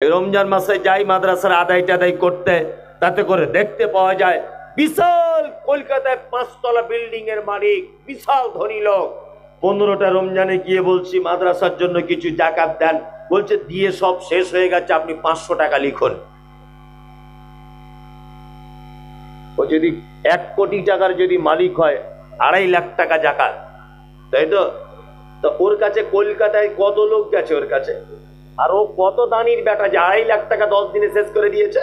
রমজান মাসে যাই মাদ্রাসার আদায় টাদাই করতে, তাতে করে দেখতে পাওয়া যায় বিশাল কলকাতায় 5 তলা বিল্ডিং এর মালিক, বিশাল ধনী লোক। 15টা রমজানে গিয়ে বলছি মাদ্রাসার জন্য কিছু জাকাত দেন, বলছে দিয়ে সব শেষ হয়ে গেছে, আপনি 500 টাকা লিখুন। ও যদি 1 কোটি টাকার যদি মালিক হয়, 2.5 লাখ টাকা জাকাত, তাই তো? তো ওর কাছে কলকাতায় কত লোক গেছে ওর কাছে, আর ও কত দানির বেটা যে 2.5 লাখ টাকা 10 দিনে শেষ করে দিয়েছে।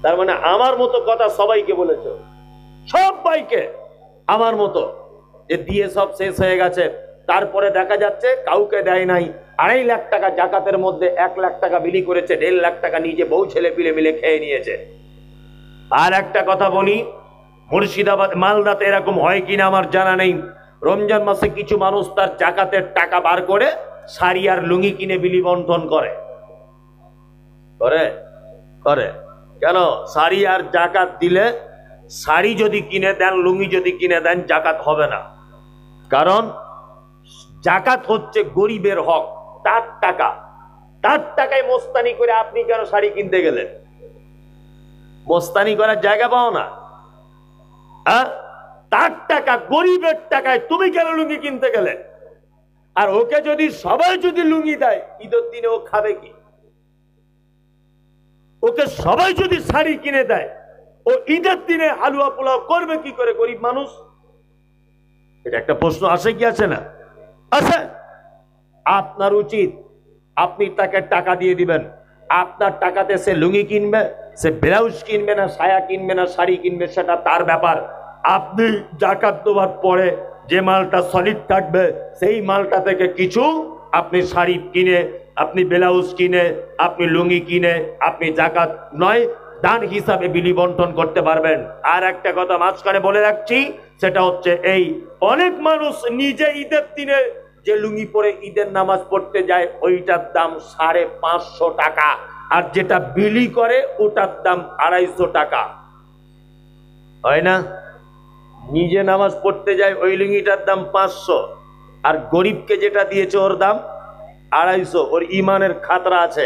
তার মানে আমার মতো কথা সবাইকে বলেছ, সবাইকে আমার মতো, যে দিয়ে সব শেষ হয়ে গেছে। তারপরে দেখা যাচ্ছে কাউকে দেয় নাই। 2.5 লাখ টাকা জাকাতের মধ্যে 1 লাখ টাকা বিলি করেছে, 1.5 লাখ টাকা নিজে বউ ছেলে পিলে মিলে খেয়ে নিয়েছে। আর একটা কথা বলি, মুর্শিদাবাদ মালদাতে এরকম হয় কিনা আমার জানা নেই। রমজান মাসে কিছু মানুষ তার জাকাতের টাকা বার করে শাড়ি আর লুঙ্গি কিনে বিলি বন্টন করে। করে করে কেন? শাড়ি আর জাকাত দিলে, শাড়ি যদি কিনে দেন, লুঙ্গি যদি কিনে দেন, জাকাত হবে না। কারণ জাকাত হচ্ছে গরিবের হক, তার টাকা। তার টাকায় মোস্তানি করে আপনি কেন শাড়ি কিনতে গেলেন? মোস্তানি করার জায়গা পাও না? তার টাকা, গরিবের টাকায় তুমি কেন লুঙ্গি কিনতে গেলে? আর ওকে যদি সবাই যদি লুঙ্গি দেয়, ঈদের দিনে ও খাবে কি? ওকে সবাই যদি শাড়ি কিনে দেয়, ও ঈদের দিনে হালুয়া পোলাও করবে কি করে গরিব মানুষ? এটা একটা প্রশ্ন আসে কি আসে না? আছে। আপনার উচিত আপনি তাকে টাকা দিয়ে দিবেন। আপনার টাকাতে সে লুঙ্গি কিনবে, সে ব্লাউজ কিনবে না, সায়া কিনবে না, শাড়ি কিনবে, সেটা তার ব্যাপার। আপনি জাকাত দেওয়ার পরে যে মালটা সলিড থাকবে, সেই মালটা থেকে কিছু আপনি শাড়ি কিনে, আপনি ব্লাউজ কিনে, আপনি লুঙ্গি কিনে, আপনি জাকাত নয় দান হিসাবে বিলি বন্টন করতে পারবেন। আর একটা কথা মাঝখানে বলে রাখছি, সেটা হচ্ছে এই, অনেক মানুষ নিজে ঈদের দিনে যে লুঙ্গি পরে ঈদের নামাজ পড়তে যায়, ওইটার দাম 550 টাকা, আর যেটা বিলি করে ওটার দাম 250 টাকা। হয় না? নিজে নামাজ পড়তে যায় ওই লুঙ্গিটার দাম 500, আর গরিবকে যেটা দিয়েছে ওর দাম 250। ওর ইমানের খাতরা আছে।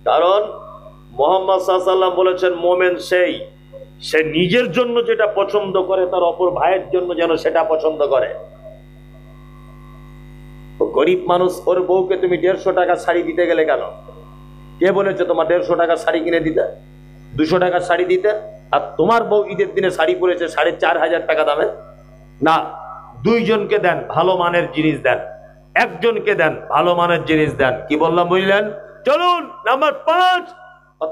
কারণ মুহাম্মদ সাল্লাল্লাহু আলাইহি ওয়াসাল্লাম বলেছেন, মোমেন সেই, সে নিজের জন্য যেটা পছন্দ করে, তার অপর ভাইয়ের জন্য যেন সেটা পছন্দ করে। গরিব মানুষ, ওর বউকে তুমি 150 টাকা শাড়ি দিতে গেলে কেন? কে বলেছে তোমার 150 টাকা শাড়ি কিনে দিতে, 200 টাকা শাড়ি দিতে? আর তোমার বউ ঈদের দিনে শাড়ি পরেছে 4,500 টাকা দামে। না, 2 জনকে দেন, ভালো মানের জিনিস দেন। 1 জনকে দেন, ভালো মানের জিনিস দেন। কি বললাম বুঝলেন? চলুন নাম্বার 5,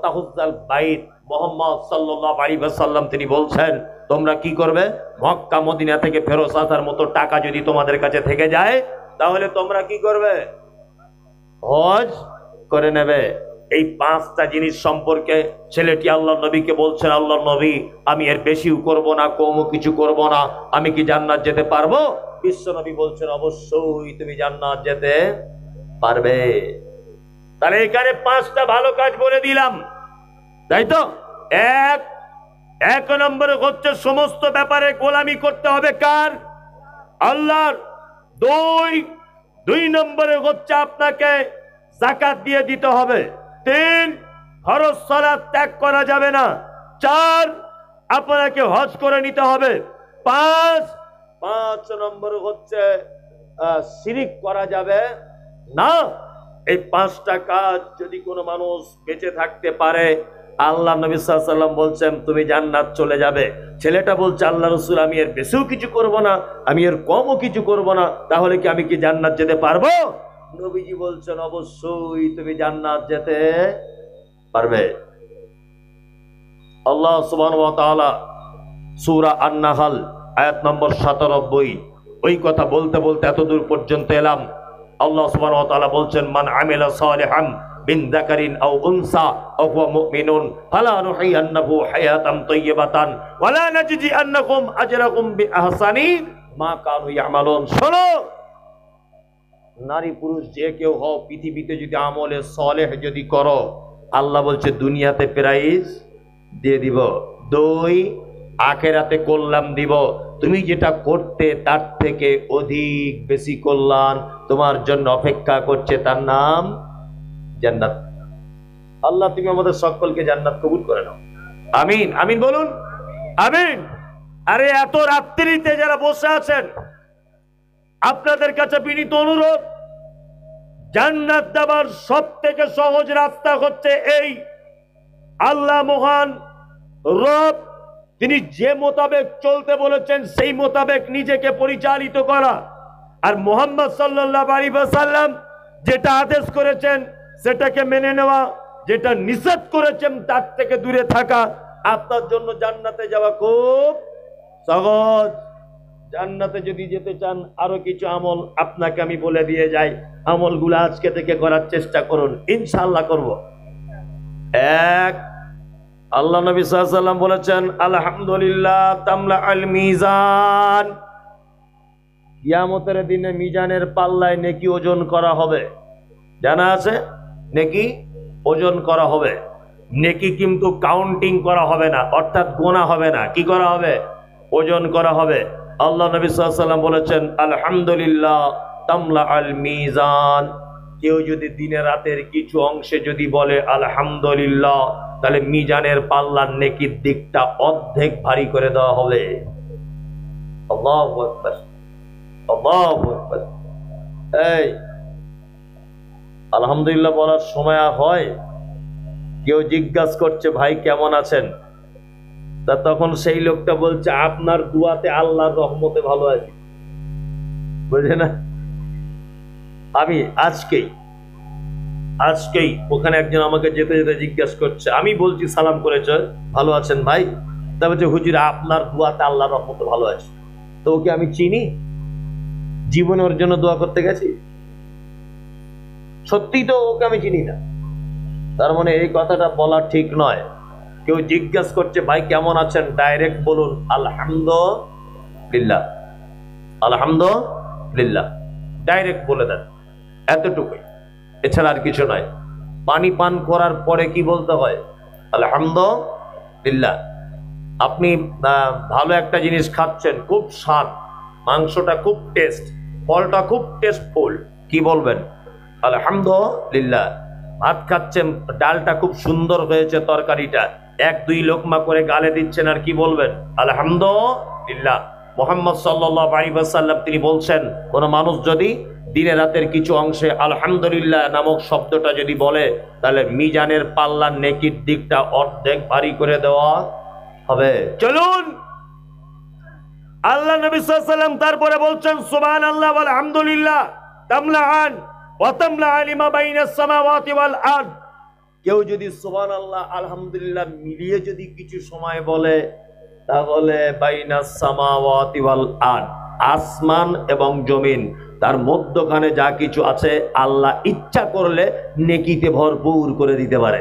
তাহুজ্জাল বাইত। মুহাম্মদ সাল্লাল্লাহু আলাইহি ওয়াসাল্লাম তিনি বলছেন, তোমরা কি করবে? মক্কা মদিনা থেকে ফেরত আসার মতো টাকা যদি তোমাদের কাছে থেকে যায়, তাহলে তোমরা কি করবে? হজ করে নেবে। এই 5টা জিনিস সম্পর্কে ছেলেটি আল্লাহর নবীকে বলছেন, আল্লাহর নবী, আমি এর বেশিও করব না, কমও কিছু করব না, আমি কি জান্নাত যেতে পারবো? বিশ্ব নবী বলছেন, অবশ্যই তুমি জান্নাত যেতে পারবে। তাহলে এখানে 5টা ভালো কাজ বলে দিলাম, তাই তো? এক নম্বরে হচ্ছে সমস্ত ব্যাপারে গোলামি করতে হবে কার? আল্লাহর। 2 নম্বরে হচ্ছে আপনাকে যাকাত দিয়ে দিতে হবে। 3, ফরজ সালাত ত্যাগ করা যাবে না। 4, আপনাকে হজ করে নিতে হবে। 5 নম্বর হচ্ছে শিরিক করা যাবে না। এই 5টা কাজ যদি কোনো মানুষ বেঁচে থাকতে পারে, আল্লাহ নবী সাল্লাল্লাহু আলাইহি ওয়াসাল্লাম বলছেন তুমি জান্নাত চলে যাবে। ছেলেটা বলছে, আল্লাহ রাসূল, আমি এর বেশিও কিছু করব না, আমি এর কমও কিছু করব না, তাহলে কি আমি কি জান্নাত যেতে পারবো? নবীজি বলছেন, অবশ্যই তুমি জান্নাত যেতে পারবে। আল্লাহ সুবহানাহু ওয়া তাআলা সূরা আন-নাহল আয়াত নম্বর 97, ওই কথা বলতে বলতে এতদূর পর্যন্ত এলাম। আল্লাহ সুবহানাহু ওয়া তাআলা বলছেন, মান আমিলা সালিহান মিন যাকারিন আও উনসা আও হুয়া মুমিনুন ফালানুহিয়ান্নাহু হায়াতান তাইয়্যিবাতান ওয়া লা নাজজিআন্নাকুম আজরাকুম বিআহসানি মা কানু ইয়ামালুন। শোনো, নারী পুরুষ যে কেউ হও, পৃথিবীতে যদি আমলে সালেহ যদি করো, আল্লাহ বলছে দুনিয়াতে প্রাইজ দিয়ে দিব। 2, আখেরাতে কল্যাণ দিব। তুমি যেটা করতে তার থেকে অধিক বেশি কল্যাণ তোমার জন্য অপেক্ষা করছে, তার নাম জান্নাত। আল্লাহ তুমি আমাদের সকলকে জান্নাত কবুল করে নাও, আমিন আমিন বলুন, আমিন। আরে এত রাত্রিতে যারা বসে আছেন, আপনাদের কাছে বিনীত অনুরোধ, জান্নাত যাবার সব থেকে সহজ রাস্তা হচ্ছে এই, আল্লাহ মহান রব তিনি যে মোতাবেক চলতে বলেছেন সেই মোতাবেক নিজেকে পরিচালিত করা, আর মুহাম্মদ সাল্লাল্লাহু আলাইহি ওয়াসাল্লাম যেটা আদেশ করেছেন সেটাকে মেনে নেওয়া, যেটা নিষেধ করেছেন তার থেকে দূরে থাকা। আপনার জন্য জান্নাতে যাওয়া খুব সহজ। জান্নাতে যদি যেতে চান আরো কিছু আমল আপনাকে আমি বলে দিয়ে যাই, আমলগুলো আজকে থেকে করার চেষ্টা করুন, ইনশাআল্লাহ করব। এক, আল্লাহ নবী সাল্লাল্লাহু আলাইহি ওয়াসাল্লাম বলেছেন আলহামদুলিল্লাহ তামলা আল মিজান, কিয়ামতের দিনে মিজানের পাল্লায় নেকি ওজন করা হবে। জানা আছে নেকি ওজন করা হবে, নেকি কিন্তু কাউন্টিং করা হবে না, অর্থাৎ গোনা হবে না, কি করা হবে? ওজন করা হবে। আল্লাহ নবী সাল্লাল্লাহু আলাইহি ওয়াসাল্লাম বলেছেন আলহামদুলিল্লাহ তামলা আল মিজান, কেউ যদি দিনে রাতের কিছু অংশে যদি বলে আলহামদুলিল্লাহ, তাহলে মিজানের পাল্লার নেকির দিকটা অর্ধেক ভারী করে দেওয়া হবে। আল্লাহু আকবার, আল্লাহু আকবার। এই আলহামদুলিল্লাহ বলার সময় হয়, কেউ জিজ্ঞাসা করছে ভাই কেমন আছেন, তা তখন সেই লোকটা বলছে আপনার দুয়াতে আল্লাহর রহমতে ভালো আছি। বুঝে না? আমি আজকেই ওখানে একজন আমাকে যেতে যেতে জিজ্ঞাসা করছে, আমি বলছি সালাম করেছে ভালো আছেন ভাই, তা বলছে হুজুর আপনার দুয়াতে আল্লাহর রহমতে ভালো আছে। তো ওকে আমি চিনি, জীবনে ওর জন্য দোয়া করতে গেছি? সত্যি তো ওকে আমি চিনি না। তার মানে এই কথাটা বলা ঠিক নয়। কেউ জিজ্ঞাসা করছে ভাই কেমন আছেন, ডাইরেক্ট বলুন আলহামদুলিল্লাহ, আলহামদুলিল্লাহ, ডাইরেক্ট বলে দেন, এতটুকুই, এছাড়া আর কিছু নয়। পানি পান করার পরে কি বলতে হয়? আলহামদুলিল্লাহ। আপনি ভালো একটা জিনিস খাচ্ছেন, খুব স্বাদ, মাংসটা খুব টেস্ট, ফলটা খুব টেস্টফুল, কি বলবেন? আলহামদুলিল্লাহ। ভাত খাচ্ছেন, ডালটা খুব সুন্দর হয়েছে, তরকারিটা এক দুই লোকমা করে গালে দিচ্ছেন, আর কি বলবেন? আলহামদুলিল্লাহ। মুহাম্মদ সাল্লাল্লাহু আলাইহি ওয়াসাল্লাম তিনি বলছেন, কোন মানুষ যদি দিনে রাতের কিছু অংশে আলহামদুলিল্লাহ নামক শব্দটা যদি বলে, তাহলে মিজানের পাল্লার নেকির দিকটা অর্ধেক ভারী করে দেওয়া হবে। চলুন, আল্লাহ নবী সাল্লাল্লাহু আলাইহি ওয়াসাল্লাম তারপরে বলছেন সুবহানাল্লাহ ওয়াল হামদুলিল্লাহ তামলাআন ওয়া তামলাআ লিমা বাইনাস সামাওয়াতি ওয়াল আরদ। কেউ যদি সুবহানাল্লাহ আলহামদুলিল্লাহ মিলিয়ে যদি কিছু সময় বলে, তাহলে বাইনাস সামাওয়াতি ওয়াল আরদ, আসমান এবং জমিন তার মধ্যখানে যা কিছু আছে আল্লাহ ইচ্ছা করলে নেকিতে ভরপুর করে দিতে পারে।